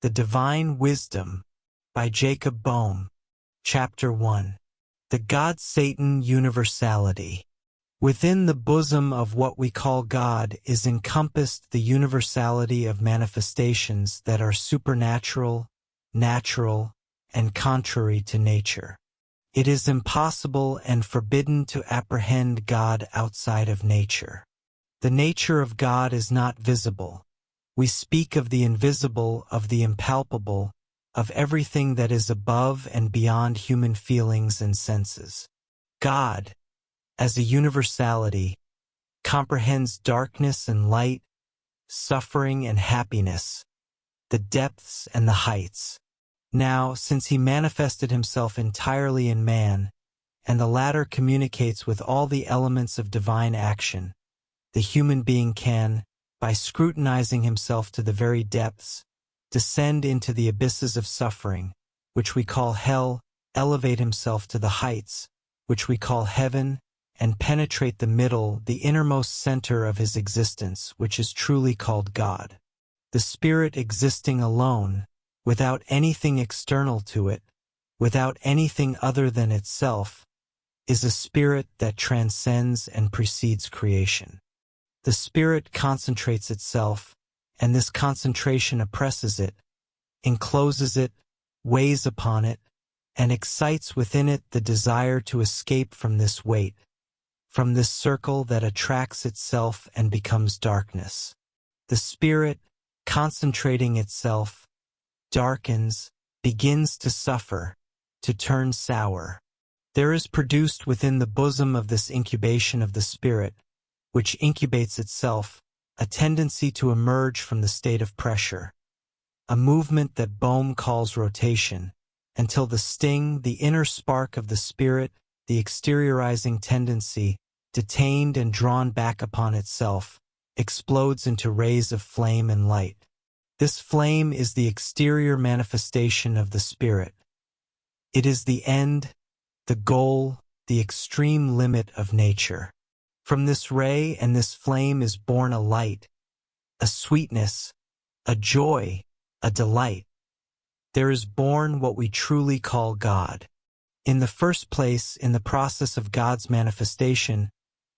The Divine Wisdom by Jacob Boehme. Chapter 1. The God-Satan Universality. Within the bosom of what we call God is encompassed the universality of manifestations that are supernatural, natural, and contrary to nature. It is impossible and forbidden to apprehend God outside of nature. The nature of God is not visible. We speak of the invisible, of the impalpable, of everything that is above and beyond human feelings and senses. God, as a universality, comprehends darkness and light, suffering and happiness, the depths and the heights. Now, since he manifested himself entirely in man, and the latter communicates with all the elements of divine action, the human being can, by scrutinizing himself to the very depths, descend into the abysses of suffering, which we call hell, elevate himself to the heights, which we call heaven, and penetrate the middle, the innermost center of his existence, which is truly called God. The Spirit existing alone, without anything external to it, without anything other than itself, is a spirit that transcends and precedes creation. The Spirit concentrates itself, and this concentration oppresses it, encloses it, weighs upon it, and excites within it the desire to escape from this weight, from this circle that attracts itself and becomes darkness. The Spirit, concentrating itself, darkens, begins to suffer, to turn sour. There is produced within the bosom of this incubation of the Spirit, which incubates itself, a tendency to emerge from the state of pressure, a movement that Boehme calls rotation, until the sting, the inner spark of the Spirit, the exteriorizing tendency, detained and drawn back upon itself, explodes into rays of flame and light. This flame is the exterior manifestation of the Spirit. It is the end, the goal, the extreme limit of nature. From this ray and this flame is born a light, a sweetness, a joy, a delight. There is born what we truly call God. In the first place, in the process of God's manifestation,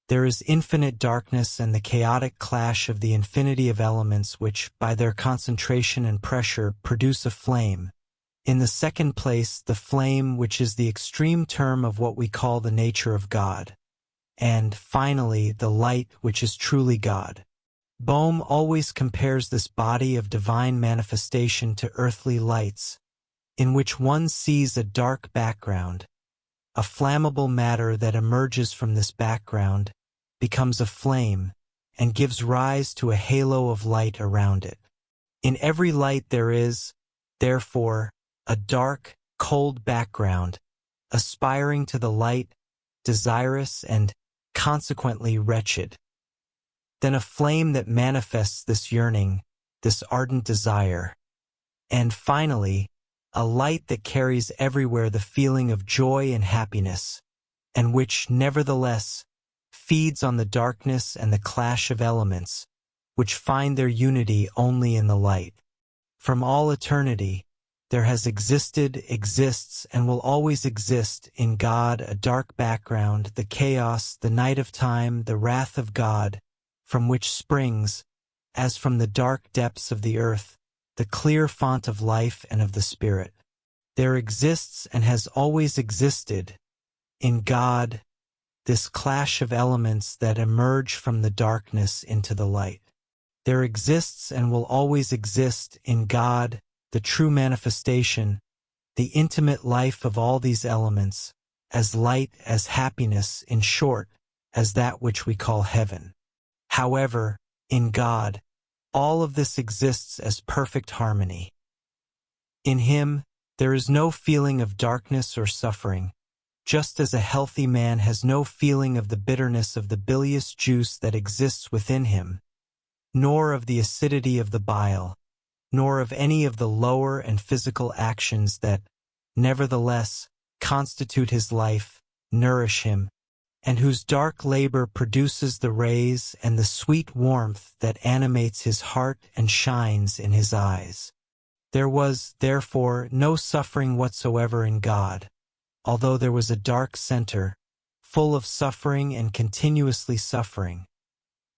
there is infinite darkness and the chaotic clash of the infinity of elements which, by their concentration and pressure, produce a flame. In the second place, the flame which is the extreme term of what we call the nature of God. And, finally, the light which is truly God. Boehme always compares this body of divine manifestation to earthly lights, in which one sees a dark background. A flammable matter that emerges from this background becomes a flame and gives rise to a halo of light around it. In every light there is, therefore, a dark, cold background, aspiring to the light, desirous and consequently wretched. Then a flame that manifests this yearning, this ardent desire. And finally, a light that carries everywhere the feeling of joy and happiness, and which, nevertheless, feeds on the darkness and the clash of elements, which find their unity only in the light. From all eternity, there has existed, exists, and will always exist in God a dark background, the chaos, the night of time, the wrath of God, from which springs, as from the dark depths of the earth, the clear font of life and of the Spirit. There exists and has always existed, in God, this clash of elements that emerge from the darkness into the light. There exists and will always exist in God, the true manifestation, the intimate life of all these elements, as light, as happiness, in short, as that which we call heaven. However, in God, all of this exists as perfect harmony. In Him, there is no feeling of darkness or suffering, just as a healthy man has no feeling of the bitterness of the bilious juice that exists within him, nor of the acidity of the bile, nor of any of the lower and physical actions that, nevertheless, constitute his life, nourish him, and whose dark labor produces the rays and the sweet warmth that animates his heart and shines in his eyes. There was, therefore, no suffering whatsoever in God, although there was a dark center, full of suffering and continuously suffering,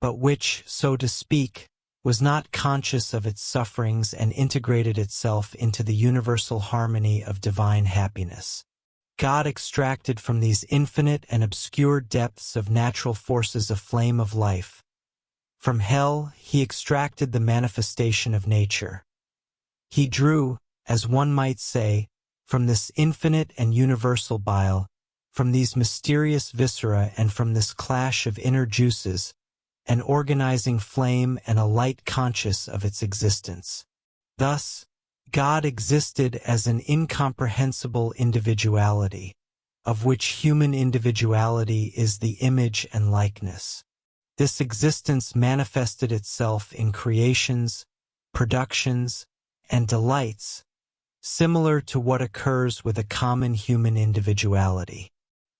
but which, so to speak, was not conscious of its sufferings and integrated itself into the universal harmony of divine happiness. God extracted from these infinite and obscure depths of natural forces a flame of life. From hell, he extracted the manifestation of nature. He drew, as one might say, from this infinite and universal bile, from these mysterious viscera and from this clash of inner juices, an organizing flame and a light conscious of its existence. Thus, God existed as an incomprehensible individuality, of which human individuality is the image and likeness. This existence manifested itself in creations, productions, and delights, similar to what occurs with a common human individuality.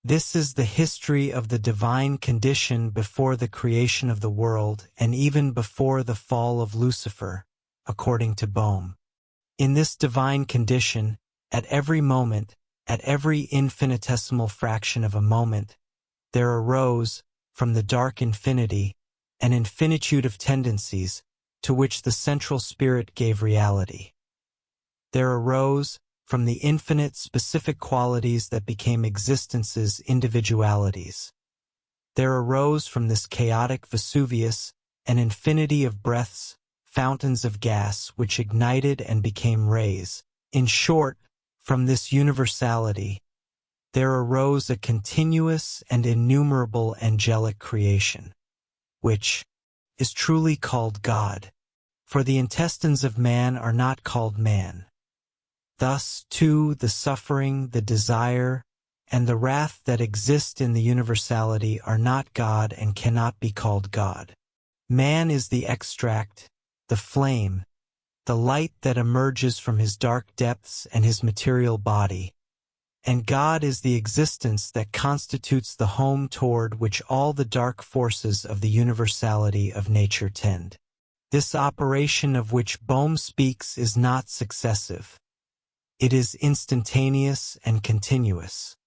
This is the history of the divine condition before the creation of the world and even before the fall of Lucifer, according to Boehme. In this divine condition, at every moment, at every infinitesimal fraction of a moment, there arose, from the dark infinity, an infinitude of tendencies, to which the central spirit gave reality. There arose, from the infinite specific qualities that became existence's individualities. There arose from this chaotic Vesuvius an infinity of breaths, fountains of gas which ignited and became rays. In short, from this universality, there arose a continuous and innumerable angelic creation, which is truly called God, for the intestines of man are not called man. Thus, too, the suffering, the desire, and the wrath that exist in the universality are not God and cannot be called God. Man is the extract, the flame, the light that emerges from his dark depths and his material body, and God is the existence that constitutes the home toward which all the dark forces of the universality of nature tend. This operation of which Boehme speaks is not successive. It is instantaneous and continuous.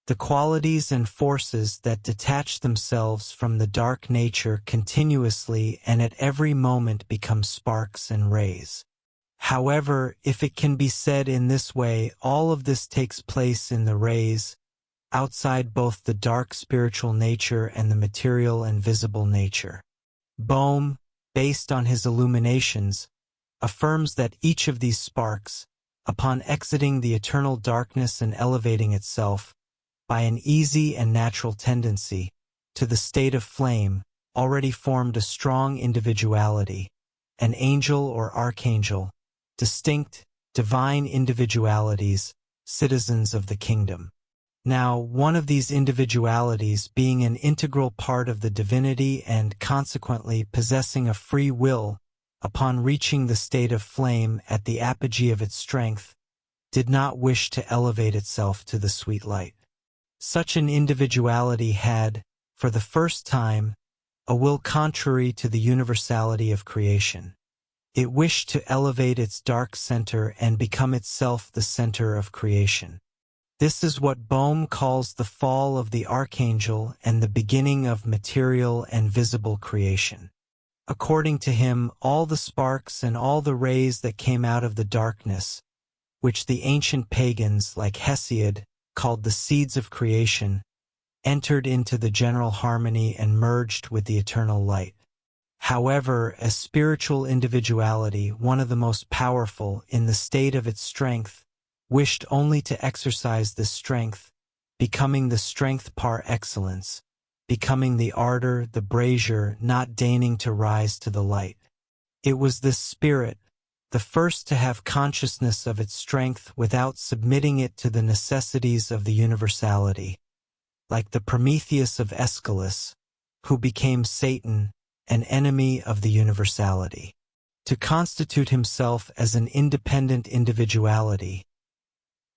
The qualities and forces that detach themselves from the dark nature continuously and at every moment become sparks and rays. However, if it can be said in this way, all of this takes place in the rays, outside both the dark spiritual nature and the material and visible nature. Boehme, based on his illuminations, affirms that each of these sparks, upon exiting the eternal darkness and elevating itself, by an easy and natural tendency, to the state of flame, already formed a strong individuality, an angel or archangel, distinct, divine individualities, citizens of the kingdom. Now, one of these individualities being an integral part of the divinity and consequently possessing a free will, upon reaching the state of flame at the apogee of its strength, did not wish to elevate itself to the sweet light. Such an individuality had, for the first time, a will contrary to the universality of creation. It wished to elevate its dark center and become itself the center of creation. This is what Boehme calls the fall of the archangel and the beginning of material and visible creation. According to him, all the sparks and all the rays that came out of the darkness, which the ancient pagans, like Hesiod, called the seeds of creation, entered into the general harmony and merged with the eternal light. However, as spiritual individuality, one of the most powerful, in the state of its strength, wished only to exercise this strength, becoming the strength par excellence, becoming the ardor, the brazier, not deigning to rise to the light. It was this spirit, the first to have consciousness of its strength without submitting it to the necessities of the universality, like the Prometheus of Aeschylus, who became Satan, an enemy of the universality. To constitute himself as an independent individuality,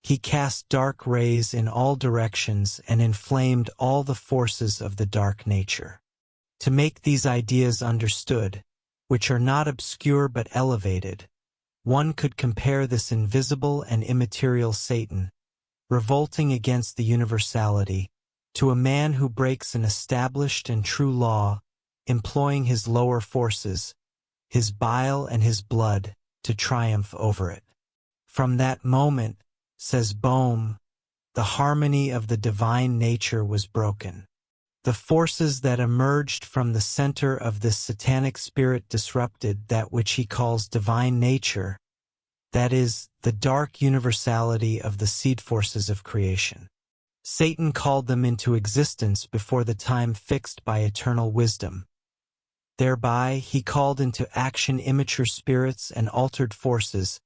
he cast dark rays in all directions and inflamed all the forces of the dark nature. To make these ideas understood, which are not obscure but elevated, One could compare this invisible and immaterial Satan, revolting against the universality, to a man who breaks an established and true law, employing his lower forces, his bile and his blood, to triumph over it. From that moment, says Boehme, the harmony of the divine nature was broken. The forces that emerged from the center of this satanic spirit disrupted that which he calls divine nature, that is, the dark universality of the seed forces of creation. Satan called them into existence before the time fixed by eternal wisdom. Thereby he called into action immature spirits and altered forces,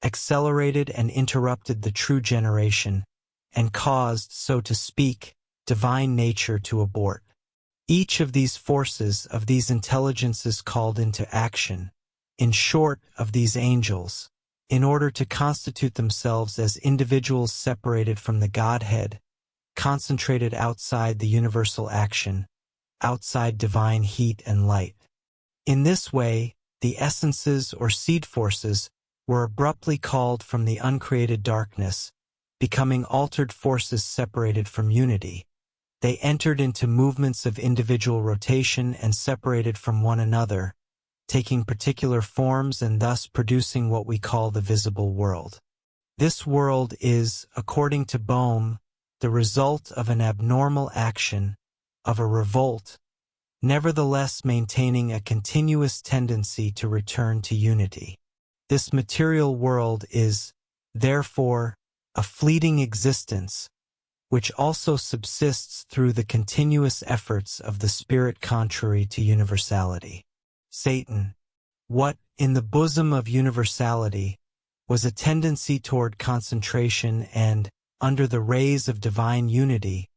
accelerated and interrupted the true generation, and caused, so to speak, divine nature to abort. Each of these forces, of these intelligences called into action, in short, of these angels, in order to constitute themselves as individuals separated from the Godhead, concentrated outside the universal action, outside divine heat and light. In this way, the essences or seed forces were abruptly called from the uncreated darkness, becoming altered forces separated from unity. They entered into movements of individual rotation and separated from one another, taking particular forms and thus producing what we call the visible world. This world is, according to Boehme, the result of an abnormal action, of a revolt, nevertheless maintaining a continuous tendency to return to unity. This material world is, therefore, a fleeting existence, which also subsists through the continuous efforts of the spirit contrary to universality. Satan, what, in the bosom of universality, was a tendency toward concentration and, under the rays of divine unity,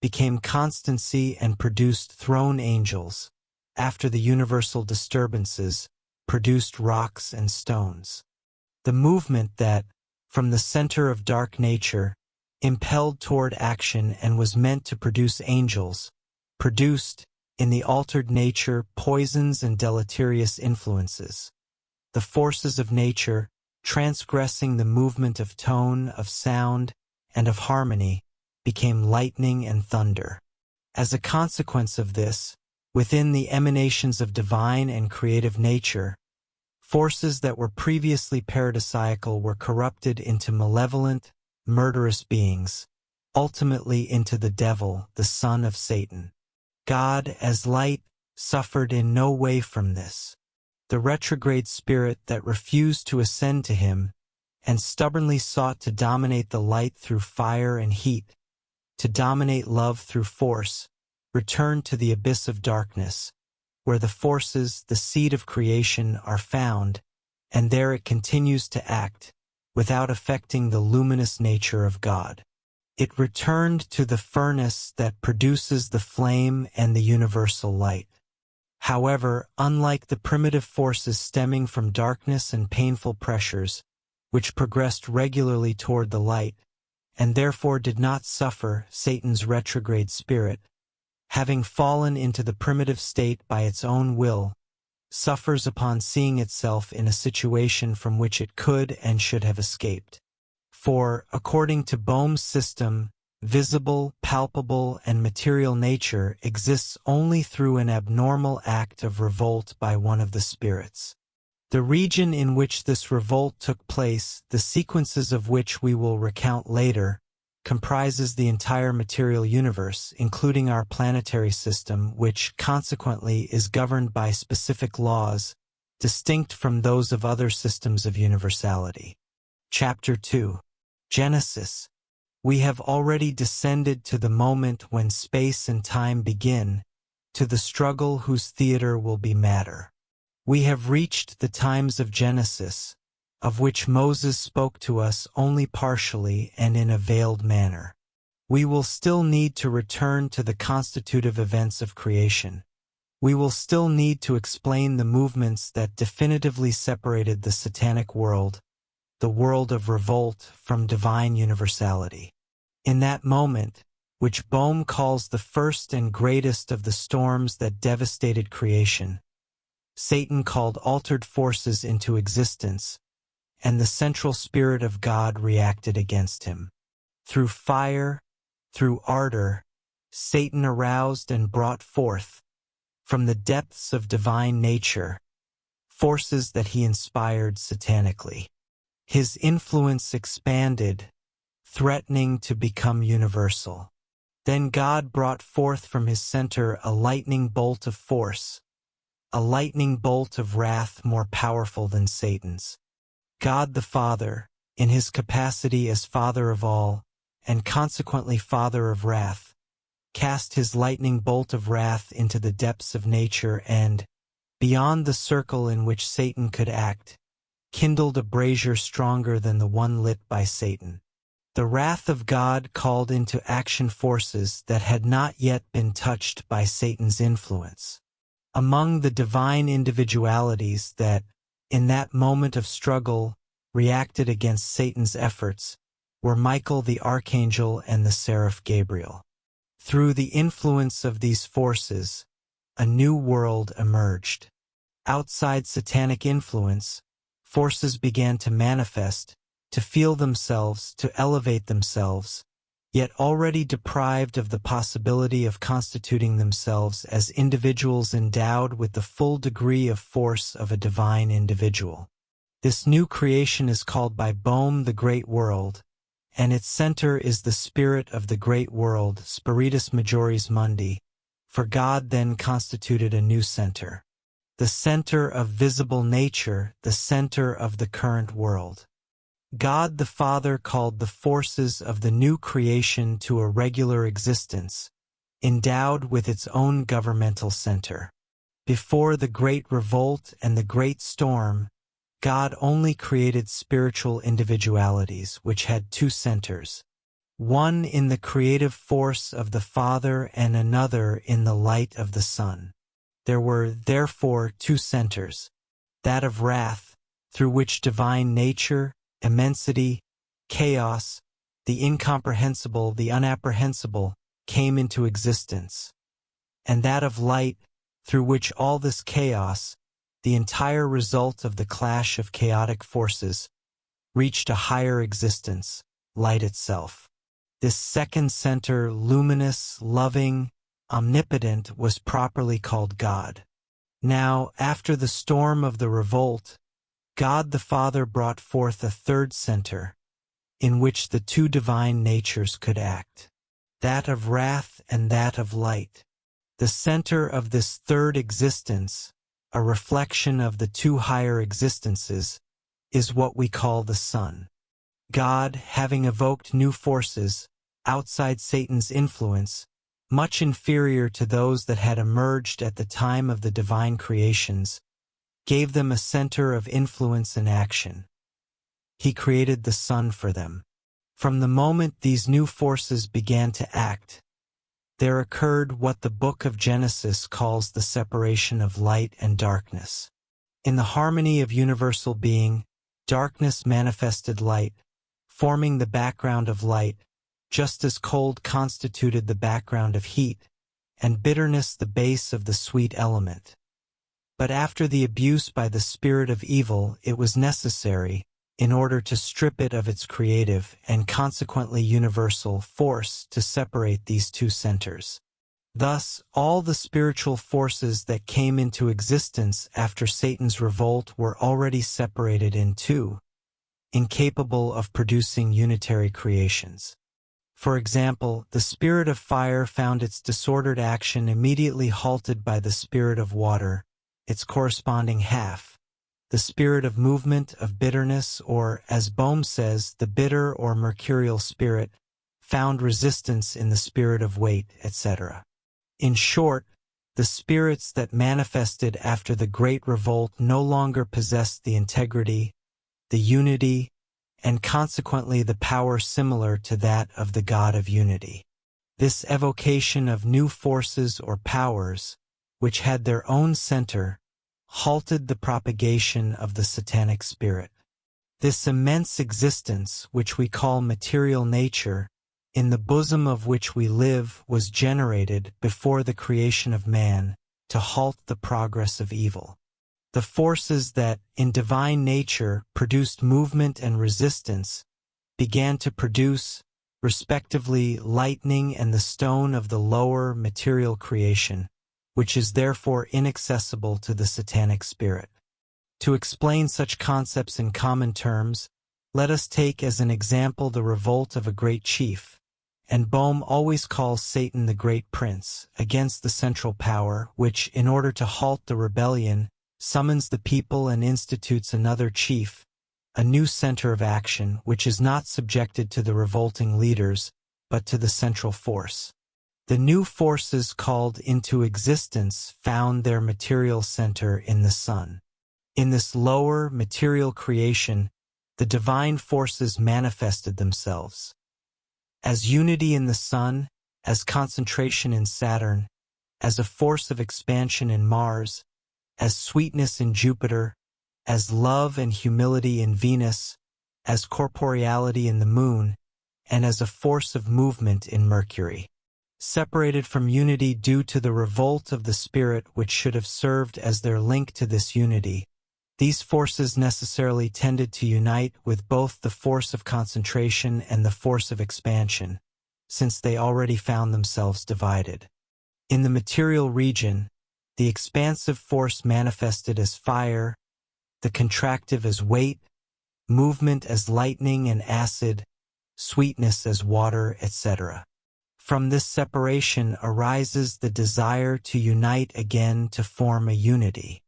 became constancy and produced throne angels, after the universal disturbances, produced rocks and stones. The movement that, from the center of dark nature, impelled toward action and was meant to produce angels, produced, in the altered nature, poisons and deleterious influences. The forces of nature, transgressing the movement of tone, of sound, and of harmony, became lightning and thunder. As a consequence of this, within the emanations of divine and creative nature, forces that were previously paradisiacal were corrupted into malevolent, murderous beings, ultimately into the devil, the son of Satan. God, as light, suffered in no way from this. The retrograde spirit that refused to ascend to him and stubbornly sought to dominate the light through fire and heat, to dominate love through force, returned to the abyss of darkness, where the forces, the seed of creation, are found, and there it continues to act, without affecting the luminous nature of God. It returned to the furnace that produces the flame and the universal light. However, unlike the primitive forces stemming from darkness and painful pressures, which progressed regularly toward the light, and therefore did not suffer, Satan's retrograde spirit, having fallen into the primitive state by its own will, suffers upon seeing itself in a situation from which it could and should have escaped. For, according to Boehme's system, visible, palpable, and material nature exists only through an abnormal act of revolt by one of the spirits. The region in which this revolt took place, the sequences of which we will recount later, comprises the entire material universe, including our planetary system, which, consequently, is governed by specific laws, distinct from those of other systems of universality. Chapter 2. Genesis. We have already descended to the moment when space and time begin, to the struggle whose theater will be matter. We have reached the times of Genesis, of which Moses spoke to us only partially and in a veiled manner. We will still need to return to the constitutive events of creation. We will still need to explain the movements that definitively separated the satanic world, the world of revolt, from divine universality. In that moment, which Boehme calls the first and greatest of the storms that devastated creation, Satan called altered forces into existence, and the central spirit of God reacted against him. Through fire, through ardor, Satan aroused and brought forth, from the depths of divine nature, forces that he inspired satanically. His influence expanded, threatening to become universal. Then God brought forth from his center a lightning bolt of force, a lightning bolt of wrath more powerful than Satan's. God the Father, in his capacity as Father of all, and consequently Father of wrath, cast his lightning bolt of wrath into the depths of nature and, beyond the circle in which Satan could act, kindled a brazier stronger than the one lit by Satan. The wrath of God called into action forces that had not yet been touched by Satan's influence. Among the divine individualities that, in that moment of struggle, reacted against Satan's efforts, were Michael the Archangel and the seraph Gabriel. Through the influence of these forces, a new world emerged. Outside satanic influence, forces began to manifest, to feel themselves, to elevate themselves, yet already deprived of the possibility of constituting themselves as individuals endowed with the full degree of force of a divine individual. This new creation is called by Boehme the Great World, and its center is the spirit of the great world, Spiritus Majoris Mundi, for God then constituted a new center. The center of visible nature, the center of the current world. God the Father called the forces of the new creation to a regular existence, endowed with its own governmental center. Before the great revolt and the great storm, God only created spiritual individualities which had two centers, one in the creative force of the Father and another in the light of the Son. There were, therefore, two centers, that of wrath, through which divine nature, immensity, chaos, the incomprehensible, the unapprehensible, came into existence, and that of light, through which all this chaos, the entire result of the clash of chaotic forces, reached a higher existence, light itself. This second center, luminous, loving, omnipotent, was properly called God. Now, after the storm of the revolt, God the Father brought forth a third center, in which the two divine natures could act, that of wrath and that of light. The center of this third existence, a reflection of the two higher existences, is what we call the Son. God, having evoked new forces, outside Satan's influence, much inferior to those that had emerged at the time of the divine creations, gave them a center of influence and action. He created the Son for them. From the moment these new forces began to act, there occurred what the book of Genesis calls the separation of light and darkness. In the harmony of universal being, darkness manifested light, forming the background of light, just as cold constituted the background of heat, and bitterness the base of the sweet element. But after the abuse by the spirit of evil, it was necessary, in order to strip it of its creative and consequently universal force, to separate these two centers. Thus, all the spiritual forces that came into existence after Satan's revolt were already separated in two, incapable of producing unitary creations. For example, the spirit of fire found its disordered action immediately halted by the spirit of water, its corresponding half. The spirit of movement, of bitterness, or, as Boehme says, the bitter or mercurial spirit, found resistance in the spirit of weight, etc. In short, the spirits that manifested after the Great Revolt no longer possessed the integrity, the unity, and consequently the power similar to that of the God of unity. This evocation of new forces or powers, which had their own center, halted the propagation of the satanic spirit. This immense existence, which we call material nature, in the bosom of which we live, was generated before the creation of man to halt the progress of evil. The forces that, in divine nature, produced movement and resistance, began to produce, respectively, lightning and the stone of the lower material creation, which is therefore inaccessible to the Satanic spirit. To explain such concepts in common terms, let us take as an example the revolt of a great chief, and Boehme always calls Satan the great prince, against the central power, which, in order to halt the rebellion, summons the people and institutes another chief, a new center of action which is not subjected to the revolting leaders, but to the central force. The new forces called into existence found their material center in the sun. In this lower material creation, the divine forces manifested themselves. As unity in the sun, as concentration in Saturn, as a force of expansion in Mars, as sweetness in Jupiter, as love and humility in Venus, as corporeality in the Moon, and as a force of movement in Mercury. Separated from unity due to the revolt of the spirit which should have served as their link to this unity, these forces necessarily tended to unite with both the force of concentration and the force of expansion, since they already found themselves divided. In the material region, the expansive force manifested as fire, the contractive as weight, movement as lightning and acid, sweetness as water, etc. From this separation arises the desire to unite again to form a unity.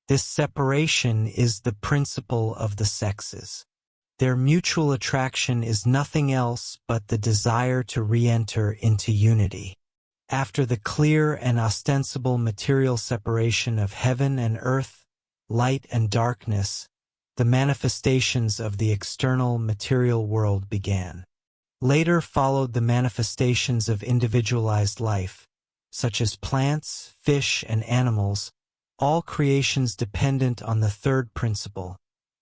This separation is the principle of the sexes. Their mutual attraction is nothing else but the desire to re-enter into unity. After the clear and ostensible material separation of heaven and earth, light and darkness, the manifestations of the external material world began. Later followed the manifestations of individualized life, such as plants, fish, and animals, all creations dependent on the third principle,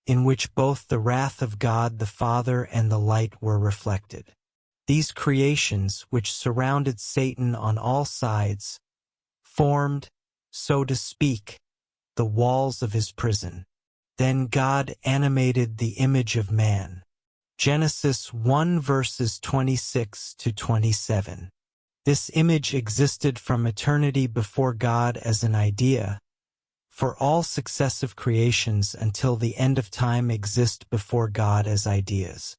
in which both the wrath of God the Father and the light were reflected. These creations, which surrounded Satan on all sides, formed, so to speak, the walls of his prison. Then God animated the image of man. Genesis 1 verses 26 to 27. This image existed from eternity before God as an idea, for all successive creations until the end of time exist before God as ideas.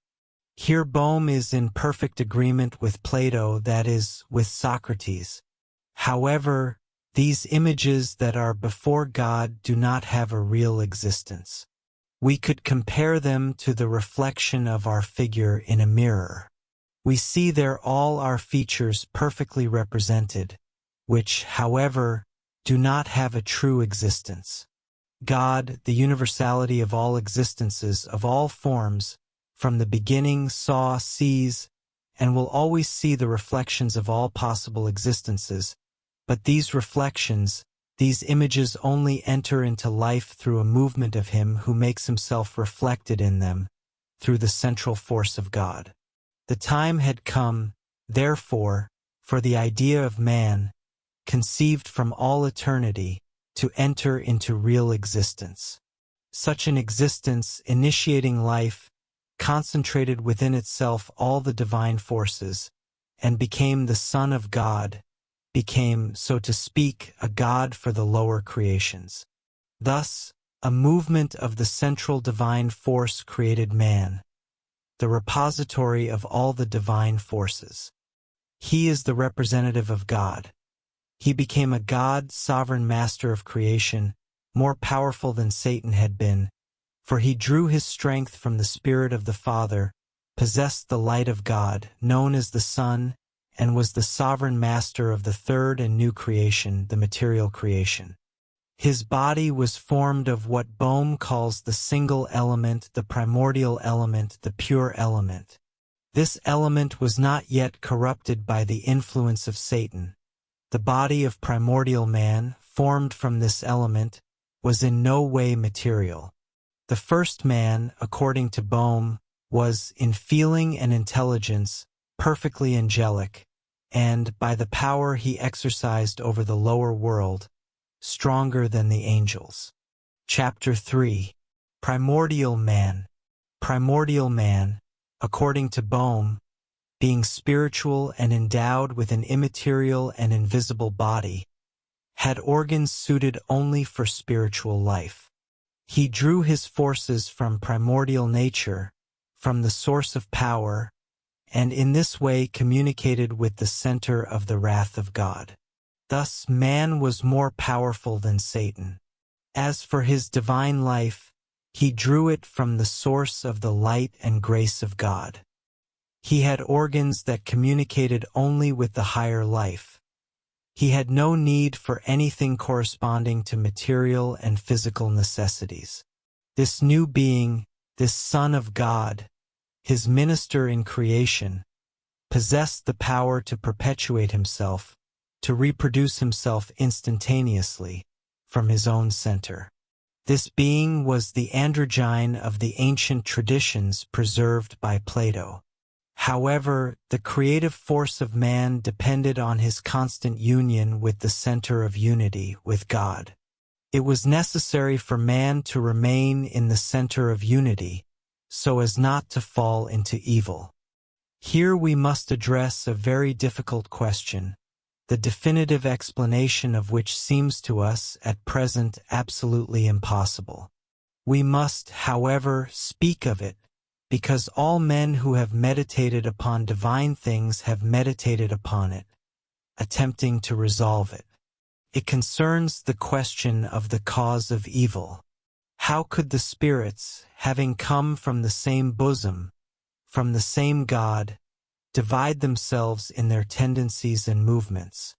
Here Boehme is in perfect agreement with Plato, that is, with Socrates. However, these images that are before God do not have a real existence. We could compare them to the reflection of our figure in a mirror. We see there all our features perfectly represented, which, however, do not have a true existence. God, the universality of all existences, of all forms, from the beginning saw, sees, and will always see the reflections of all possible existences, but these reflections, these images only enter into life through a movement of him who makes himself reflected in them, through the central force of God. The time had come, therefore, for the idea of man, conceived from all eternity, to enter into real existence. Such an existence, initiating life, concentrated within itself all the divine forces, and became the Son of God, became, so to speak, a God for the lower creations. Thus, a movement of the central divine force created man, the repository of all the divine forces. He is the representative of God. He became a God, sovereign master of creation, more powerful than Satan had been, for he drew his strength from the Spirit of the Father, possessed the light of God, known as the Son, and was the sovereign master of the third and new creation, the material creation. His body was formed of what Boehme calls the single element, the primordial element, the pure element. This element was not yet corrupted by the influence of Satan. The body of primordial man, formed from this element, was in no way material. The first man, according to Boehme, was, in feeling and intelligence, perfectly angelic, and, by the power he exercised over the lower world, stronger than the angels. Chapter 3. Primordial Man. Primordial man, according to Boehme, being spiritual and endowed with an immaterial and invisible body, had organs suited only for spiritual life. He drew his forces from primordial nature, from the source of power, and in this way communicated with the center of the wrath of God. Thus man was more powerful than Satan. As for his divine life, he drew it from the source of the light and grace of God. He had organs that communicated only with the higher life. He had no need for anything corresponding to material and physical necessities. This new being, this Son of God, his minister in creation, possessed the power to perpetuate himself, to reproduce himself instantaneously from his own center. This being was the androgyne of the ancient traditions preserved by Plato. However, the creative force of man depended on his constant union with the center of unity with God. It was necessary for man to remain in the center of unity, so as not to fall into evil. Here we must address a very difficult question, the definitive explanation of which seems to us at present absolutely impossible. We must, however, speak of it, because all men who have meditated upon divine things have meditated upon it, attempting to resolve it. It concerns the question of the cause of evil. How could the spirits, having come from the same bosom, from the same God, divide themselves in their tendencies and movements?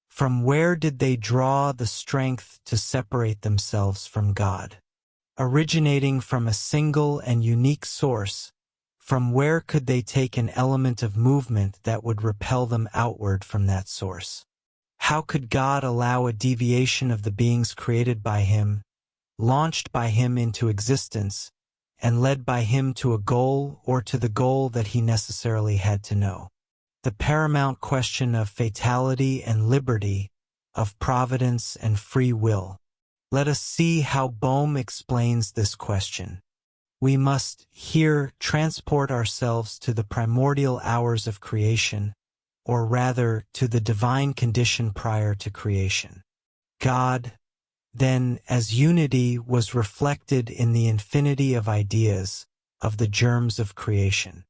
From where did they draw the strength to separate themselves from God? Originating from a single and unique source, from where could they take an element of movement that would repel them outward from that source? How could God allow a deviation of the beings created by Him, launched by Him into existence, and led by Him to a goal or to the goal that He necessarily had to know? The paramount question of fatality and liberty, of providence and free will. Let us see how Boehme explains this question. We must here transport ourselves to the primordial hours of creation, or rather to the divine condition prior to creation. God, then, as unity, was reflected in the infinity of ideas, of the germs of creation.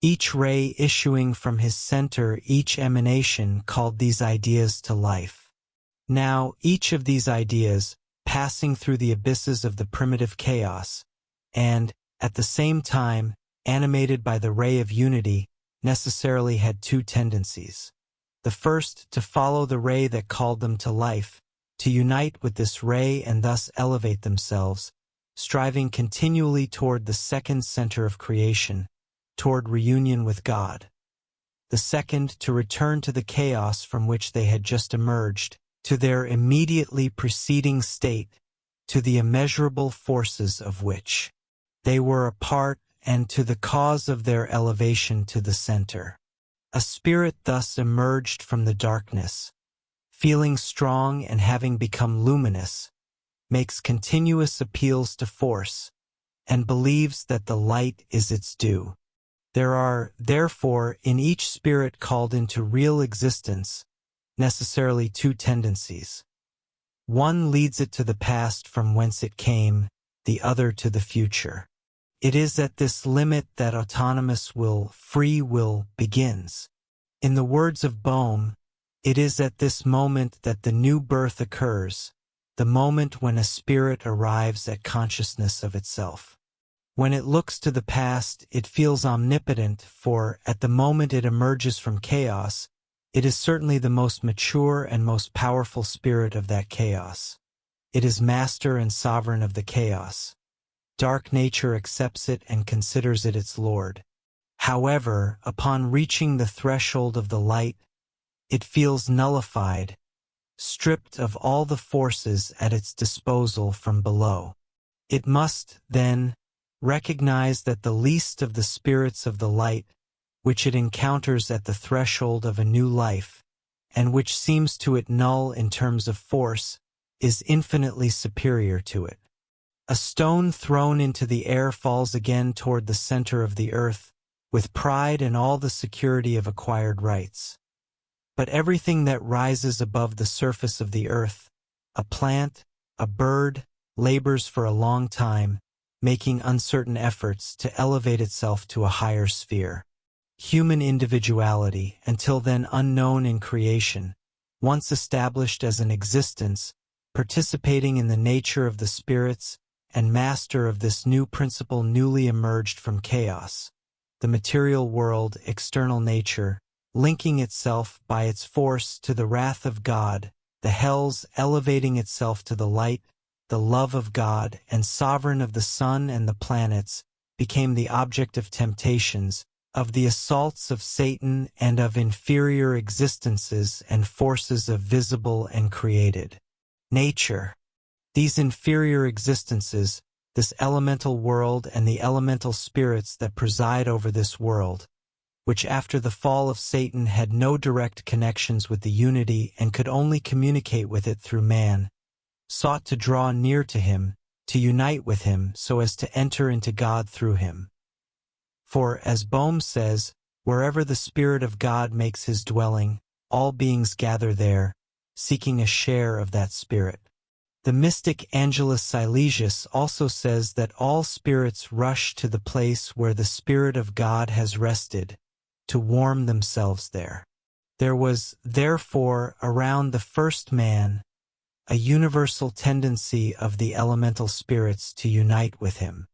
Each ray issuing from his center, each emanation called these ideas to life. Now, each of these ideas, passing through the abysses of the primitive chaos, and, at the same time, animated by the ray of unity, necessarily had two tendencies. The first, to follow the ray that called them to life, to unite with this ray and thus elevate themselves, striving continually toward the second center of creation, toward reunion with God. The second, to return to the chaos from which they had just emerged, to their immediately preceding state, to the immeasurable forces of which they were a part, and to the cause of their elevation to the center. A spirit thus emerged from the darkness, feeling strong and having become luminous, makes continuous appeals to force, and believes that the light is its due. There are, therefore, in each spirit called into real existence, necessarily two tendencies. One leads it to the past from whence it came, the other to the future. It is at this limit that autonomous will, free will, begins. In the words of Boehme, it is at this moment that the new birth occurs, the moment when a spirit arrives at consciousness of itself. When it looks to the past, it feels omnipotent, for, at the moment it emerges from chaos, it is certainly the most mature and most powerful spirit of that chaos. It is master and sovereign of the chaos. Dark nature accepts it and considers it its lord. However, upon reaching the threshold of the light, it feels nullified, stripped of all the forces at its disposal from below. It must, then, recognize that the least of the spirits of the light, which it encounters at the threshold of a new life, and which seems to it null in terms of force, is infinitely superior to it. A stone thrown into the air falls again toward the center of the earth, with pride and all the security of acquired rights. But everything that rises above the surface of the earth, a plant, a bird, labors for a long time, making uncertain efforts to elevate itself to a higher sphere. Human individuality, until then unknown in creation, once established as an existence, participating in the nature of the spirits, and master of this new principle newly emerged from chaos, the material world, external nature, linking itself by its force to the wrath of God, the hells elevating itself to the light, the love of God, and sovereign of the sun and the planets, became the object of temptations, of the assaults of Satan and of inferior existences and forces of visible and created nature. These inferior existences, this elemental world and the elemental spirits that preside over this world, which after the fall of Satan had no direct connections with the unity and could only communicate with it through man, sought to draw near to him, to unite with him so as to enter into God through him. For, as Boehme says, wherever the Spirit of God makes his dwelling, all beings gather there, seeking a share of that Spirit. The mystic Angelus Silesius also says that all spirits rush to the place where the Spirit of God has rested, to warm themselves there. There was, therefore, around the first man, a universal tendency of the elemental spirits to unite with him.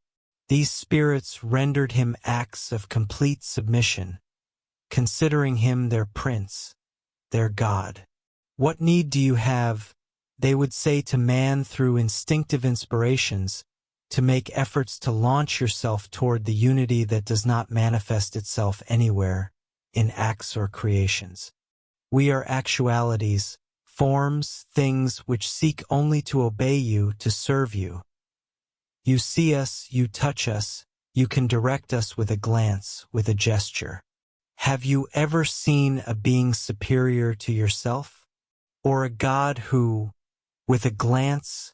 These spirits rendered him acts of complete submission, considering him their prince, their God. What need do you have, they would say to man through instinctive inspirations, to make efforts to launch yourself toward the unity that does not manifest itself anywhere, in acts or creations. We are actualities, forms, things which seek only to obey you, to serve you. You see us, you touch us, you can direct us with a glance, with a gesture. Have you ever seen a being superior to yourself? Or a God who, with a glance,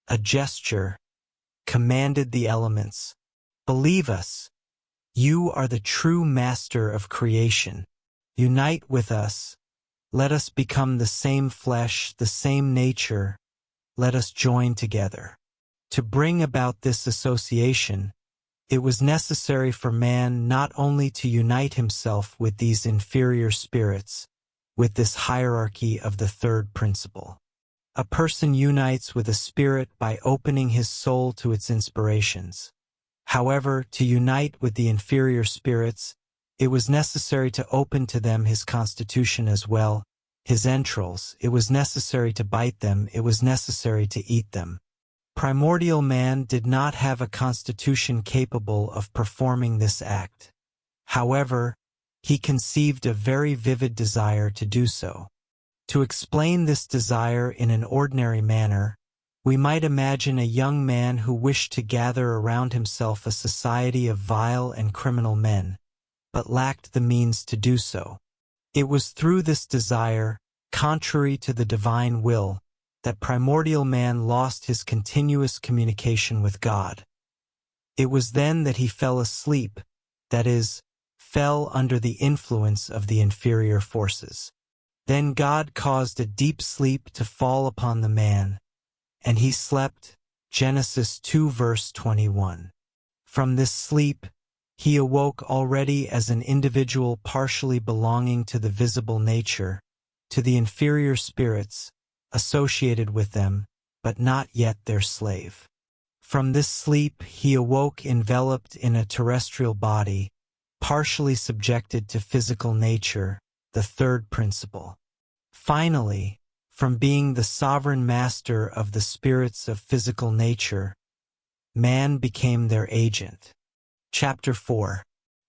a gesture, commanded the elements? Believe us, you are the true master of creation. Unite with us. Let us become the same flesh, the same nature. Let us join together. To bring about this association, it was necessary for man not only to unite himself with these inferior spirits, with this hierarchy of the third principle. A person unites with a spirit by opening his soul to its inspirations. However, to unite with the inferior spirits, it was necessary to open to them his constitution as well, his entrails. It was necessary to bite them, it was necessary to eat them. Primordial man did not have a constitution capable of performing this act. However, he conceived a very vivid desire to do so. To explain this desire in an ordinary manner, we might imagine a young man who wished to gather around himself a society of vile and criminal men, but lacked the means to do so. It was through this desire, contrary to the divine will, that primordial man lost his continuous communication with God. It was then that he fell asleep, that is, fell under the influence of the inferior forces. Then God caused a deep sleep to fall upon the man, and he slept. Genesis 2 verse 21. From this sleep, he awoke already as an individual partially belonging to the visible nature, to the inferior spirits, associated with them, but not yet their slave. From this sleep he awoke enveloped in a terrestrial body, partially subjected to physical nature, the third principle. Finally, from being the sovereign master of the spirits of physical nature, man became their agent. Chapter 4.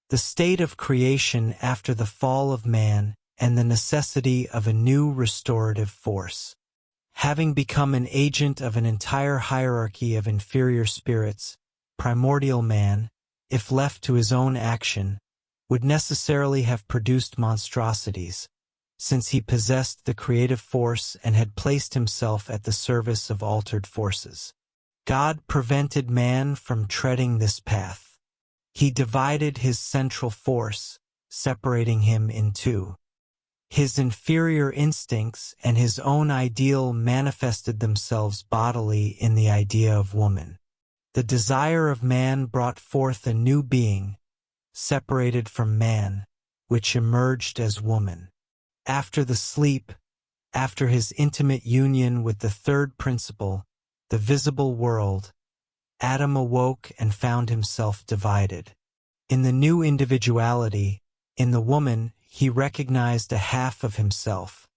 The state of creation after the fall of man and the necessity of a new restorative force. Having become an agent of an entire hierarchy of inferior spirits, primordial man, if left to his own action, would necessarily have produced monstrosities, since he possessed the creative force and had placed himself at the service of altered forces. God prevented man from treading this path. He divided his central force, separating him in two. His inferior instincts and his own ideal manifested themselves bodily in the idea of woman. The desire of man brought forth a new being, separated from man, which emerged as woman. After the sleep, after his intimate union with the third principle, the visible world, Adam awoke and found himself divided. In the new individuality, in the woman, he recognized a half of himself.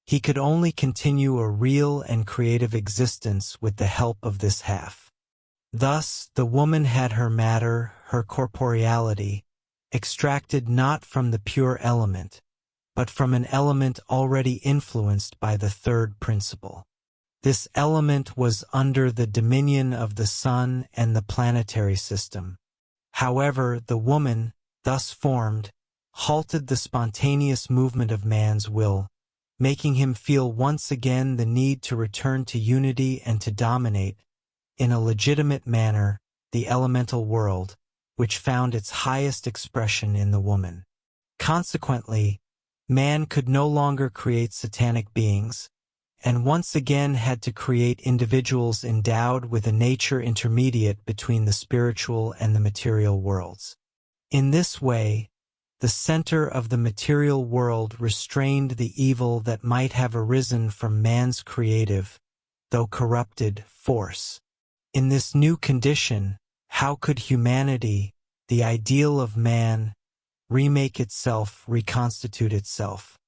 He could only continue a real and creative existence with the help of this half. Thus, the woman had her matter, her corporeality, extracted not from the pure element, but from an element already influenced by the third principle. This element was under the dominion of the sun and the planetary system. However, the woman, thus formed, halted the spontaneous movement of man's will, making him feel once again the need to return to unity and to dominate, in a legitimate manner, the elemental world, which found its highest expression in the woman. Consequently, man could no longer create satanic beings, and once again had to create individuals endowed with a nature intermediate between the spiritual and the material worlds. In this way, the center of the material world restrained the evil that might have arisen from man's creative, though corrupted, force. In this new condition, how could humanity, the ideal of man, remake itself, reconstitute itself?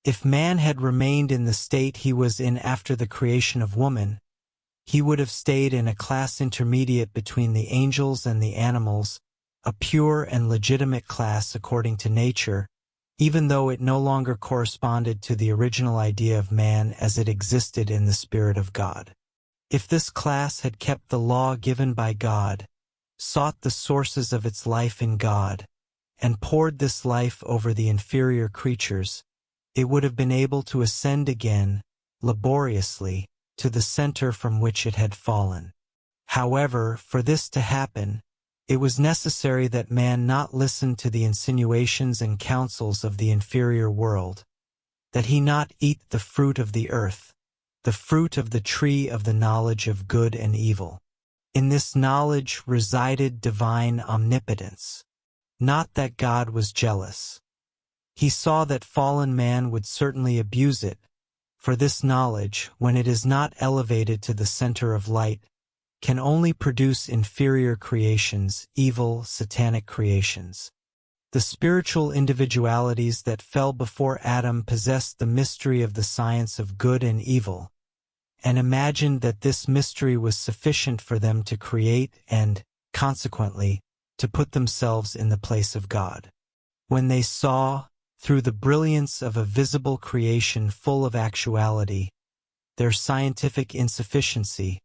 If man had remained in the state he was in after the creation of woman, he would have stayed in a class intermediate between the angels and the animals, a pure and legitimate class according to nature, even though it no longer corresponded to the original idea of man as it existed in the Spirit of God. If this class had kept the law given by God, sought the sources of its life in God, and poured this life over the inferior creatures, it would have been able to ascend again, laboriously, to the center from which it had fallen. However, for this to happen, it was necessary that man not listen to the insinuations and counsels of the inferior world, that he not eat the fruit of the earth, the fruit of the tree of the knowledge of good and evil. In this knowledge resided divine omnipotence. Not that God was jealous. He saw that fallen man would certainly abuse it, for this knowledge, when it is not elevated to the center of light, can only produce inferior creations, evil, satanic creations. The spiritual individualities that fell before Adam possessed the mystery of the science of good and evil, and imagined that this mystery was sufficient for them to create and, consequently, to put themselves in the place of God. When they saw, through the brilliance of a visible creation full of actuality, their scientific insufficiency,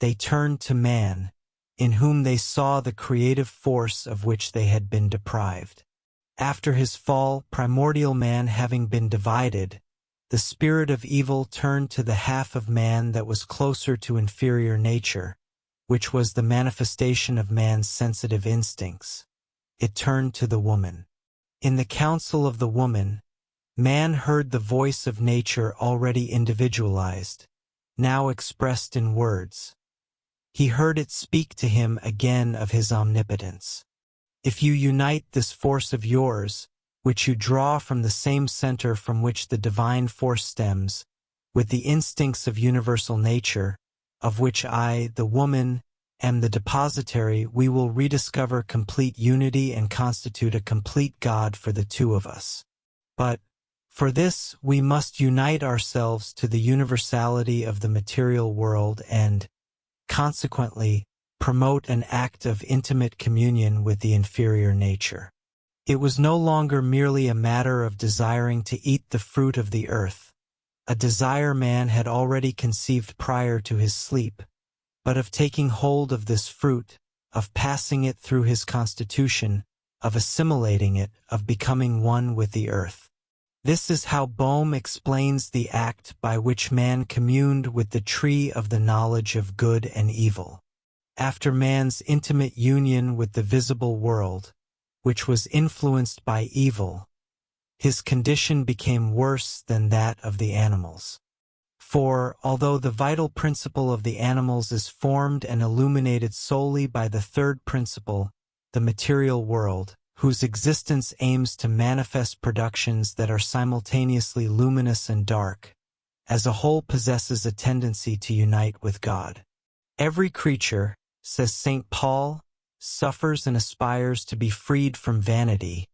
they turned to man, in whom they saw the creative force of which they had been deprived. After his fall, primordial man having been divided, the spirit of evil turned to the half of man that was closer to inferior nature, which was the manifestation of man's sensitive instincts. It turned to the woman. In the counsel of the woman, man heard the voice of nature already individualized, now expressed in words. He heard it speak to him again of his omnipotence. If you unite this force of yours, which you draw from the same center from which the divine force stems, with the instincts of universal nature, of which I, the woman, am the depositary, we will rediscover complete unity and constitute a complete God for the two of us. But, for this, we must unite ourselves to the universality of the material world and, consequently, promote an act of intimate communion with the inferior nature. It was no longer merely a matter of desiring to eat the fruit of the earth, a desire man had already conceived prior to his sleep, but of taking hold of this fruit, of passing it through his constitution, of assimilating it, of becoming one with the earth. This is how Boehme explains the act by which man communed with the tree of the knowledge of good and evil. After man's intimate union with the visible world, which was influenced by evil, his condition became worse than that of the animals. For, although the vital principle of the animals is formed and illuminated solely by the third principle, the material world, whose existence aims to manifest productions that are simultaneously luminous and dark, as a whole possesses a tendency to unite with God. Every creature, says St. Paul, suffers and aspires to be freed from vanity.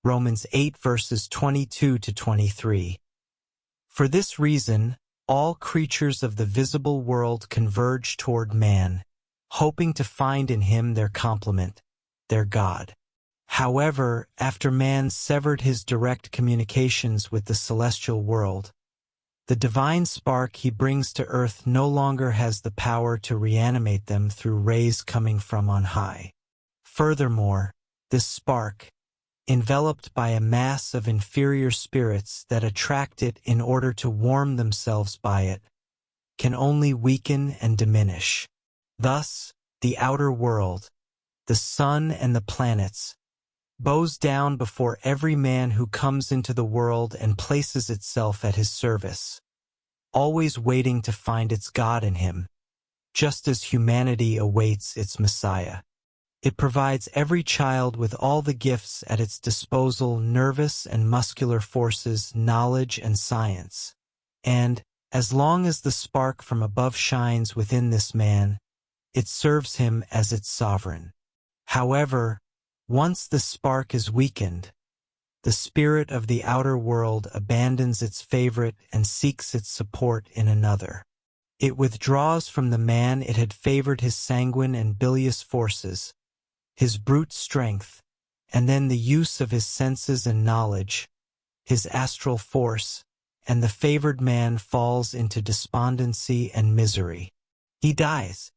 Romans 8 verses 22 to 23. For this reason, all creatures of the visible world converge toward man, hoping to find in him their complement, their God. However, after man severed his direct communications with the celestial world, the divine spark he brings to earth no longer has the power to reanimate them through rays coming from on high. Furthermore, this spark, enveloped by a mass of inferior spirits that attract it in order to warm themselves by it, can only weaken and diminish. Thus, the outer world, the sun and the planets, bows down before every man who comes into the world and places itself at his service, always waiting to find its God in him, just as humanity awaits its Messiah. It provides every child with all the gifts at its disposal: nervous and muscular forces, knowledge and science. And, as long as the spark from above shines within this man, it serves him as its sovereign. However, once the spark is weakened, the spirit of the outer world abandons its favorite and seeks its support in another. It withdraws from the man it had favored his sanguine and bilious forces, his brute strength, and then the use of his senses and knowledge, his astral force, and the favored man falls into despondency and misery. He dies.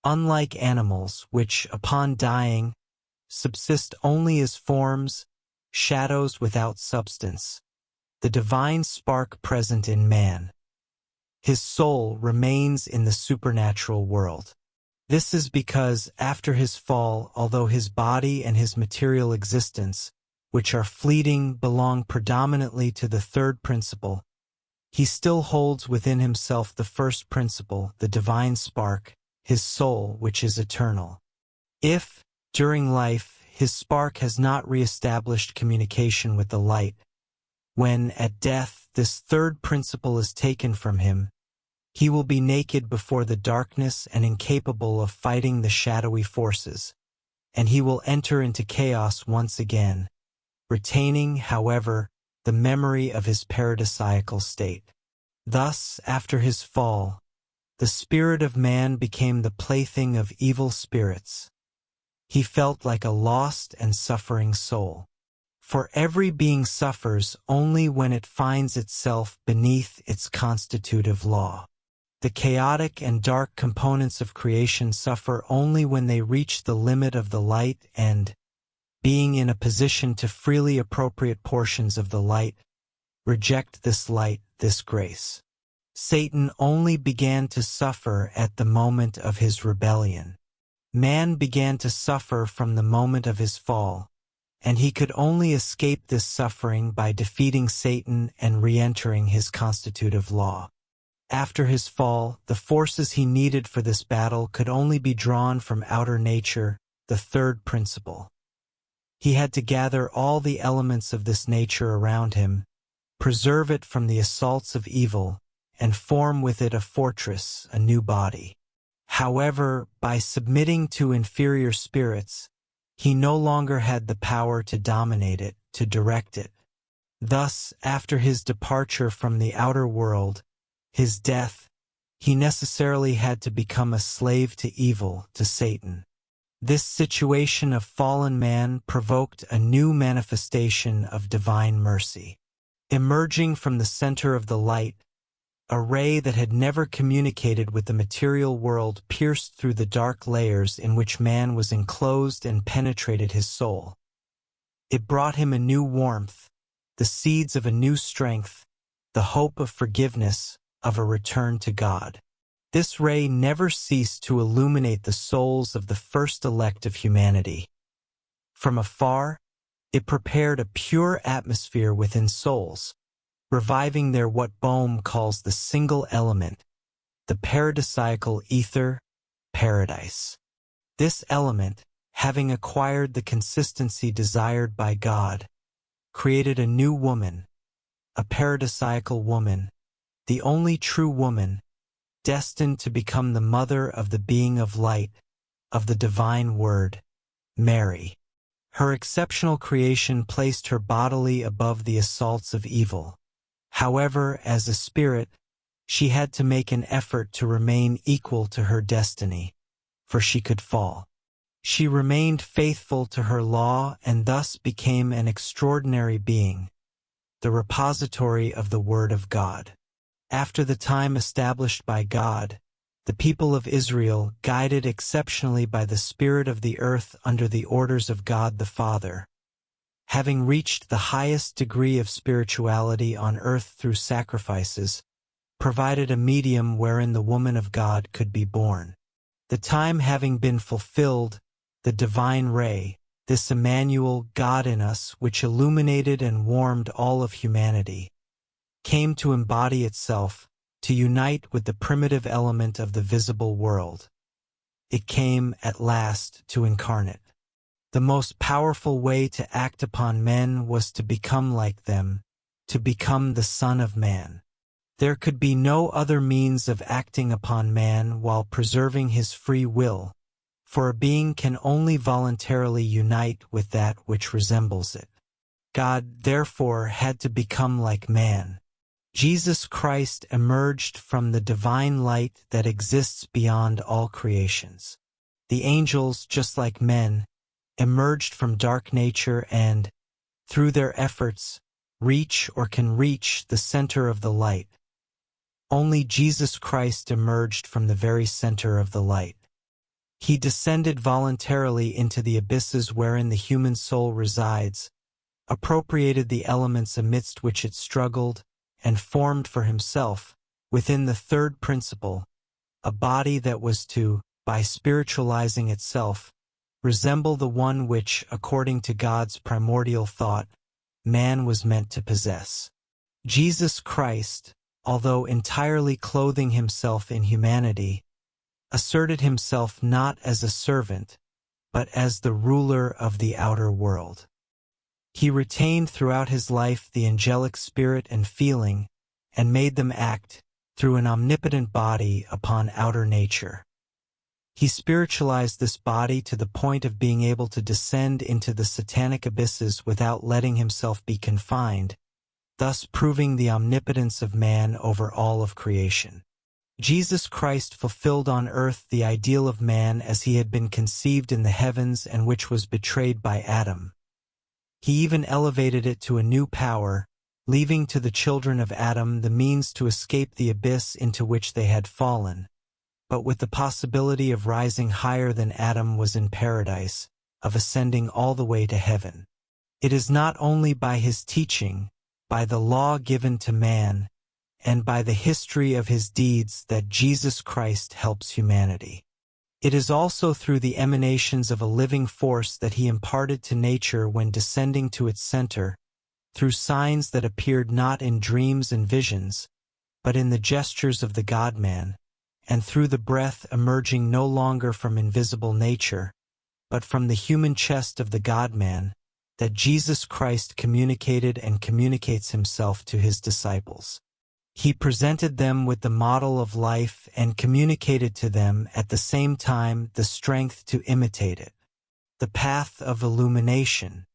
Unlike animals, which, upon dying, subsist only as forms, shadows without substance, the divine spark present in man, his soul remains in the supernatural world. This is because, after his fall, although his body and his material existence, which are fleeting, belong predominantly to the third principle, he still holds within himself the first principle, the divine spark, his soul, which is eternal. If, during life, his spark has not re-established communication with the light, when, at death, this third principle is taken from him, he will be naked before the darkness and incapable of fighting the shadowy forces, and he will enter into chaos once again, retaining, however, the memory of his paradisiacal state. Thus, after his fall, the spirit of man became the plaything of evil spirits. He felt like a lost and suffering soul. For every being suffers only when it finds itself beneath its constitutive law. The chaotic and dark components of creation suffer only when they reach the limit of the light and, being in a position to freely appropriate portions of the light, reject this light, this grace. Satan only began to suffer at the moment of his rebellion. Man began to suffer from the moment of his fall, and he could only escape this suffering by defeating Satan and re-entering his constitutive law. After his fall, the forces he needed for this battle could only be drawn from outer nature, the third principle. He had to gather all the elements of this nature around him, preserve it from the assaults of evil, and form with it a fortress, a new body. However, by submitting to inferior spirits, he no longer had the power to dominate it, to direct it. Thus, after his departure from the outer world, his death, he necessarily had to become a slave to evil, to Satan. This situation of fallen man provoked a new manifestation of divine mercy. Emerging from the center of the light, a ray that had never communicated with the material world pierced through the dark layers in which man was enclosed and penetrated his soul. It brought him a new warmth, the seeds of a new strength, the hope of forgiveness, of a return to God. This ray never ceased to illuminate the souls of the first elect of humanity. From afar, it prepared a pure atmosphere within souls, reviving their what Boehme calls the single element, the paradisiacal ether, paradise. This element, having acquired the consistency desired by God, created a new woman, a paradisiacal woman, the only true woman, destined to become the mother of the being of light, of the divine word, Mary. Her exceptional creation placed her bodily above the assaults of evil. However, as a spirit, she had to make an effort to remain equal to her destiny, for she could fall. She remained faithful to her law and thus became an extraordinary being, the repository of the Word of God. After the time established by God, the people of Israel, guided exceptionally by the Spirit of the earth under the orders of God the Father, having reached the highest degree of spirituality on earth through sacrifices, provided a medium wherein the woman of God could be born. The time having been fulfilled, the divine ray, this Emmanuel, God in us, which illuminated and warmed all of humanity, came to embody itself, to unite with the primitive element of the visible world. It came, at last, to incarnate. The most powerful way to act upon men was to become like them, to become the Son of Man. There could be no other means of acting upon man while preserving his free will, for a being can only voluntarily unite with that which resembles it. God, therefore, had to become like man. Jesus Christ emerged from the divine light that exists beyond all creations. The angels, just like men, emerged from dark nature and, through their efforts, reach or can reach the center of the light. Only Jesus Christ emerged from the very center of the light. He descended voluntarily into the abysses wherein the human soul resides, appropriated the elements amidst which it struggled, and formed for himself, within the third principle, a body that was to, by spiritualizing itself, resemble the one which, according to God's primordial thought, man was meant to possess. Jesus Christ, although entirely clothing himself in humanity, asserted himself not as a servant, but as the ruler of the outer world. He retained throughout his life the angelic spirit and feeling, and made them act, through an omnipotent body, upon outer nature. He spiritualized this body to the point of being able to descend into the satanic abysses without letting himself be confined, thus proving the omnipotence of man over all of creation. Jesus Christ fulfilled on earth the ideal of man as he had been conceived in the heavens and which was betrayed by Adam. He even elevated it to a new power, leaving to the children of Adam the means to escape the abyss into which they had fallen, but with the possibility of rising higher than Adam was in paradise, of ascending all the way to heaven. It is not only by his teaching, by the law given to man, and by the history of his deeds that Jesus Christ helps humanity. It is also through the emanations of a living force that he imparted to nature when descending to its center, through signs that appeared not in dreams and visions, but in the gestures of the God-man, and through the breath emerging no longer from invisible nature, but from the human chest of the God-man, that Jesus Christ communicated and communicates himself to his disciples. He presented them with the model of life and communicated to them at the same time the strength to imitate it. The Path of Illumination.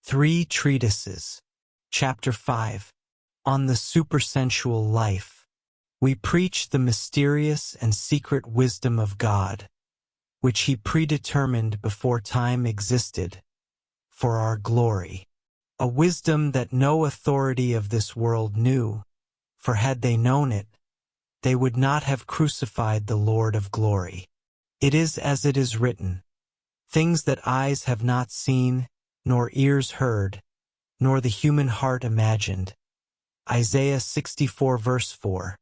3 treatises. Chapter 5. On the Supersensual Life. We preach the mysterious and secret wisdom of God, which he predetermined before time existed, for our glory. A wisdom that no authority of this world knew, for had they known it, they would not have crucified the Lord of glory. It is as it is written, things that eyes have not seen, nor ears heard, nor the human heart imagined. Isaiah 64 verse 4.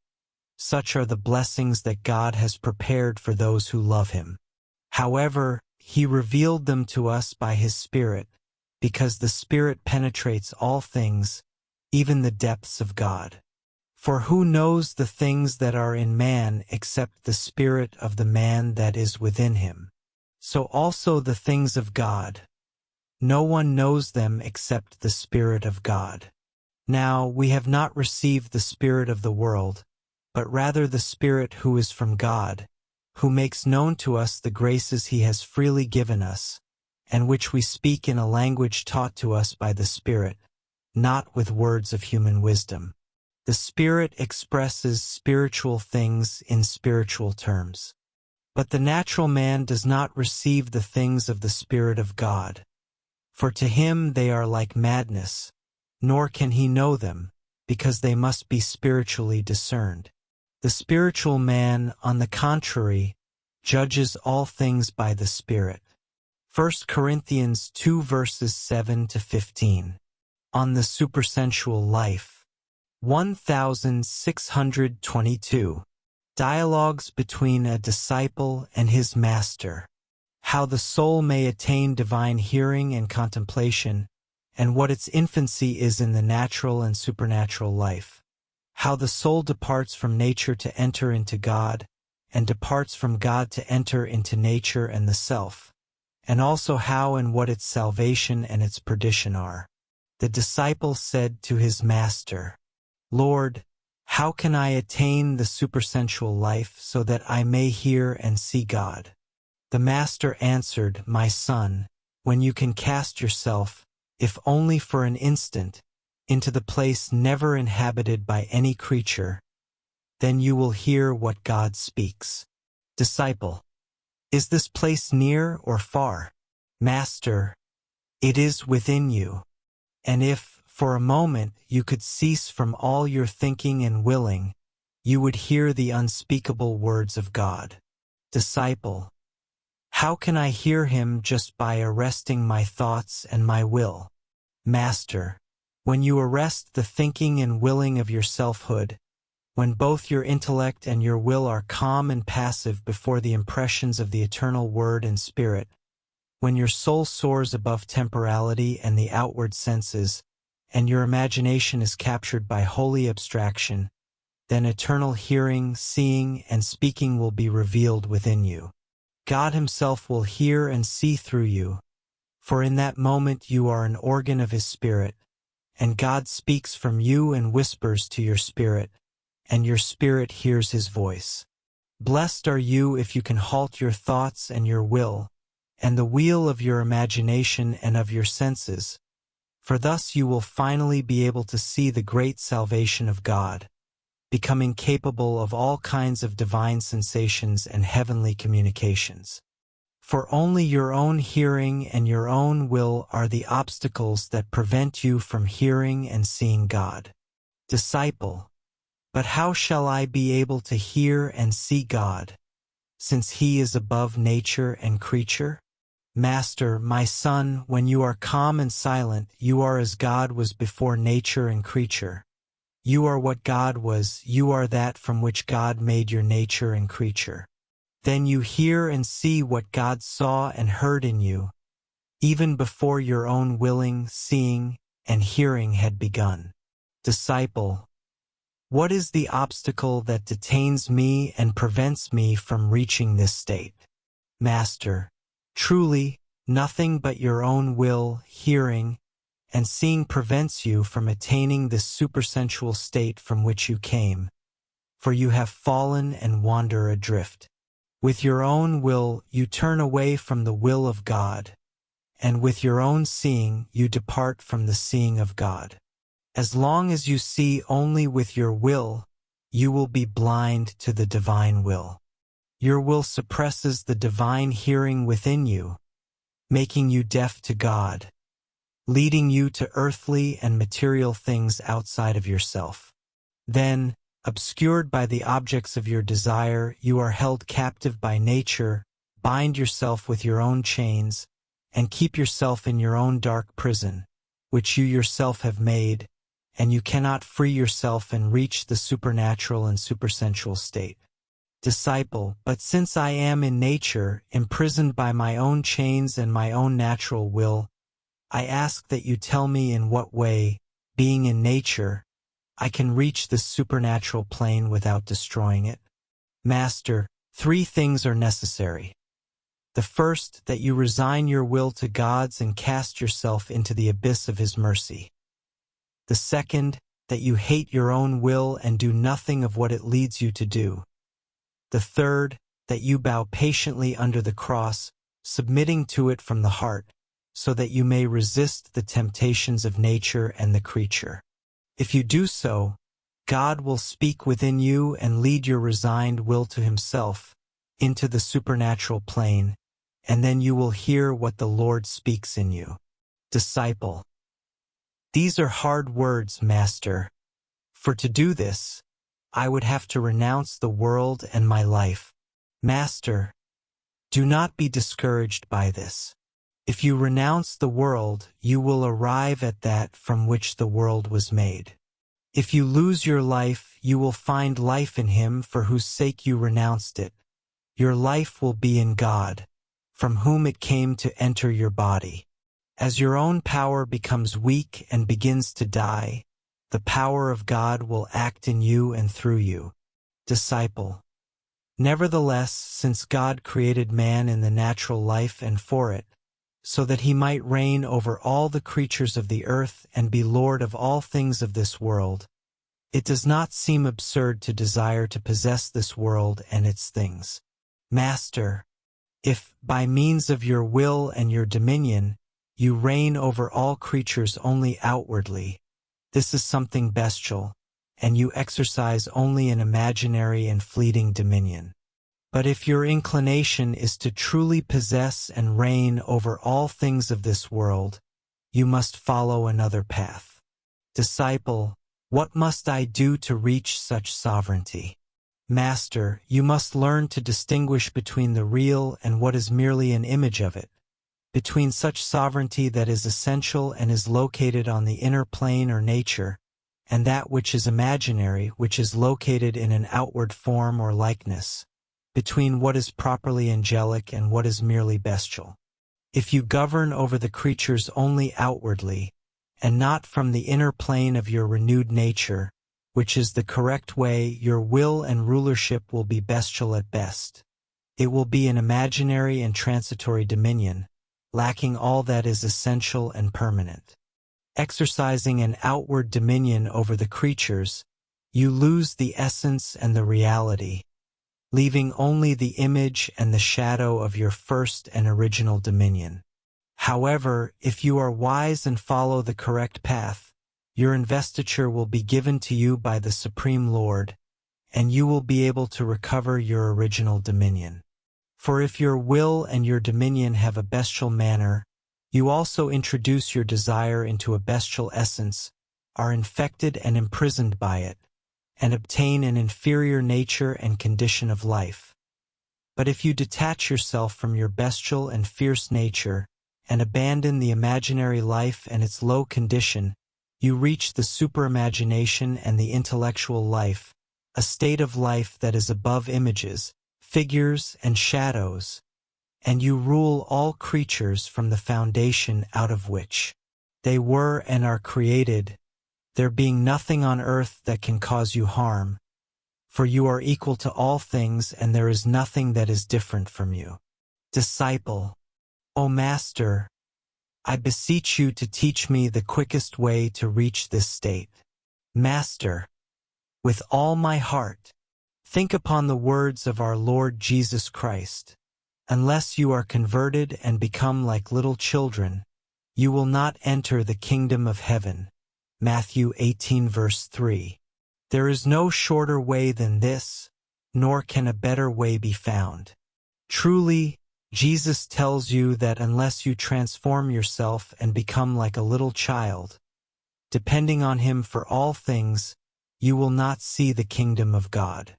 Such are the blessings that God has prepared for those who love him. However, he revealed them to us by his Spirit, because the Spirit penetrates all things, even the depths of God. For who knows the things that are in man except the spirit of the man that is within him? So also the things of God. No one knows them except the Spirit of God. Now we have not received the spirit of the world, but rather the Spirit who is from God, who makes known to us the graces he has freely given us, and which we speak in a language taught to us by the Spirit, not with words of human wisdom. The Spirit expresses spiritual things in spiritual terms. But the natural man does not receive the things of the Spirit of God, for to him they are like madness, nor can he know them, because they must be spiritually discerned. The spiritual man, on the contrary, judges all things by the Spirit. 1 Corinthians 2 verses 7 to 15. On the supersensual life. 1622. Dialogues between a disciple and his master. How the soul may attain divine hearing and contemplation, and what its infancy is in the natural and supernatural life. How the soul departs from nature to enter into God, and departs from God to enter into nature and the self, and also how and what its salvation and its perdition are. The disciple said to his master, Lord, how can I attain the supersensual life so that I may hear and see God? The master answered, My son, when you can cast yourself, if only for an instant, into the place never inhabited by any creature, then you will hear what God speaks. Disciple, is this place near or far? Master, it is within you. And if, for a moment, you could cease from all your thinking and willing, you would hear the unspeakable words of God. Disciple, how can I hear him just by arresting my thoughts and my will? Master, when you arrest the thinking and willing of your selfhood, when both your intellect and your will are calm and passive before the impressions of the eternal Word and Spirit, when your soul soars above temporality and the outward senses, and your imagination is captured by holy abstraction, then eternal hearing, seeing, and speaking will be revealed within you. God himself will hear and see through you, for in that moment you are an organ of his Spirit, and God speaks from you and whispers to your spirit, and your spirit hears his voice. Blessed are you if you can halt your thoughts and your will, and the wheel of your imagination and of your senses, for thus you will finally be able to see the great salvation of God, becoming capable of all kinds of divine sensations and heavenly communications. For only your own hearing and your own will are the obstacles that prevent you from hearing and seeing God. Disciple, but how shall I be able to hear and see God, since he is above nature and creature? Master, my son, when you are calm and silent, you are as God was before nature and creature. You are what God was, you are that from which God made your nature and creature. Then you hear and see what God saw and heard in you, even before your own willing, seeing, and hearing had begun. Disciple, what is the obstacle that detains me and prevents me from reaching this state? Master, truly, nothing but your own will, hearing, and seeing prevents you from attaining this supersensual state from which you came, for you have fallen and wander adrift. With your own will you turn away from the will of God, and with your own seeing you depart from the seeing of God. As long as you see only with your will, you will be blind to the divine will. Your will suppresses the divine hearing within you, making you deaf to God, leading you to earthly and material things outside of yourself. Then, obscured by the objects of your desire, you are held captive by nature, bind yourself with your own chains, and keep yourself in your own dark prison, which you yourself have made, and you cannot free yourself and reach the supernatural and supersensual state. Disciple, but since I am in nature, imprisoned by my own chains and my own natural will, I ask that you tell me in what way, being in nature, I can reach this supernatural plane without destroying it. Master, 3 things are necessary. The first, that you resign your will to God's and cast yourself into the abyss of His mercy. The second, that you hate your own will and do nothing of what it leads you to do. The third, that you bow patiently under the cross, submitting to it from the heart, so that you may resist the temptations of nature and the creature. If you do so, God will speak within you and lead your resigned will to Himself, into the supernatural plane, and then you will hear what the Lord speaks in you. Disciple. These are hard words, Master. For to do this, I would have to renounce the world and my life. Master, do not be discouraged by this. If you renounce the world, you will arrive at that from which the world was made. If you lose your life, you will find life in Him for whose sake you renounced it. Your life will be in God, from whom it came to enter your body. As your own power becomes weak and begins to die, the power of God will act in you and through you. Disciple. Nevertheless, since God created man in the natural life and for it, so that he might reign over all the creatures of the earth and be Lord of all things of this world, it does not seem absurd to desire to possess this world and its things. Master, if, by means of your will and your dominion, you reign over all creatures only outwardly, this is something bestial, and you exercise only an imaginary and fleeting dominion. But if your inclination is to truly possess and reign over all things of this world, you must follow another path. Disciple, what must I do to reach such sovereignty? Master, you must learn to distinguish between the real and what is merely an image of it, between such sovereignty that is essential and is located on the inner plane or nature, and that which is imaginary, which is located in an outward form or likeness, between what is properly angelic and what is merely bestial. If you govern over the creatures only outwardly, and not from the inner plane of your renewed nature, which is the correct way, your will and rulership will be bestial at best. It will be an imaginary and transitory dominion, lacking all that is essential and permanent. Exercising an outward dominion over the creatures, you lose the essence and the reality, leaving only the image and the shadow of your first and original dominion. However, if you are wise and follow the correct path, your investiture will be given to you by the Supreme Lord, and you will be able to recover your original dominion. For if your will and your dominion have a bestial manner, you also introduce your desire into a bestial essence, are infected and imprisoned by it, and obtain an inferior nature and condition of life. But if you detach yourself from your bestial and fierce nature, and abandon the imaginary life and its low condition, you reach the superimagination and the intellectual life, a state of life that is above images, figures, and shadows, and you rule all creatures from the foundation out of which they were and are created, there being nothing on earth that can cause you harm, for you are equal to all things and there is nothing that is different from you. Disciple, O Master, I beseech you to teach me the quickest way to reach this state. Master, with all my heart, think upon the words of our Lord Jesus Christ. Unless you are converted and become like little children, you will not enter the kingdom of heaven. Matthew 18 verse 3. There is no shorter way than this, nor can a better way be found. Truly, Jesus tells you that unless you transform yourself and become like a little child, depending on Him for all things, you will not see the kingdom of God.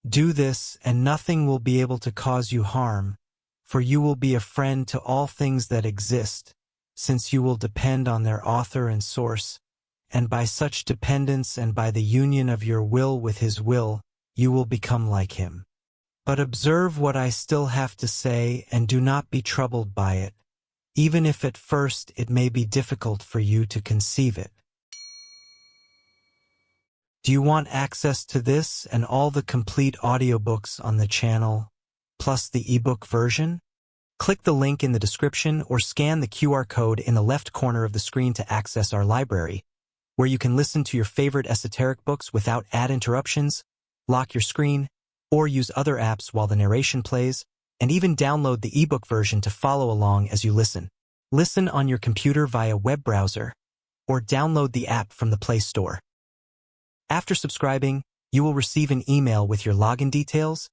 Do this, and nothing will be able to cause you harm, for you will be a friend to all things that exist, since you will depend on their author and source, and by such dependence and by the union of your will with his will, you will become like him. But observe what I still have to say and do not be troubled by it, even if at first it may be difficult for you to conceive it. Do you want access to this and all the complete audiobooks on the channel, plus the ebook version? Click the link in the description or scan the QR code in the left corner of the screen to access our library, where you can listen to your favorite esoteric books without ad interruptions, lock your screen, or use other apps while the narration plays, and even download the ebook version to follow along as you listen. Listen on your computer via web browser, or download the app from the Play Store. After subscribing, you will receive an email with your login details,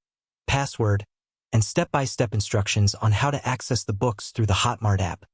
password, and step-by-step instructions on how to access the books through the Hotmart app.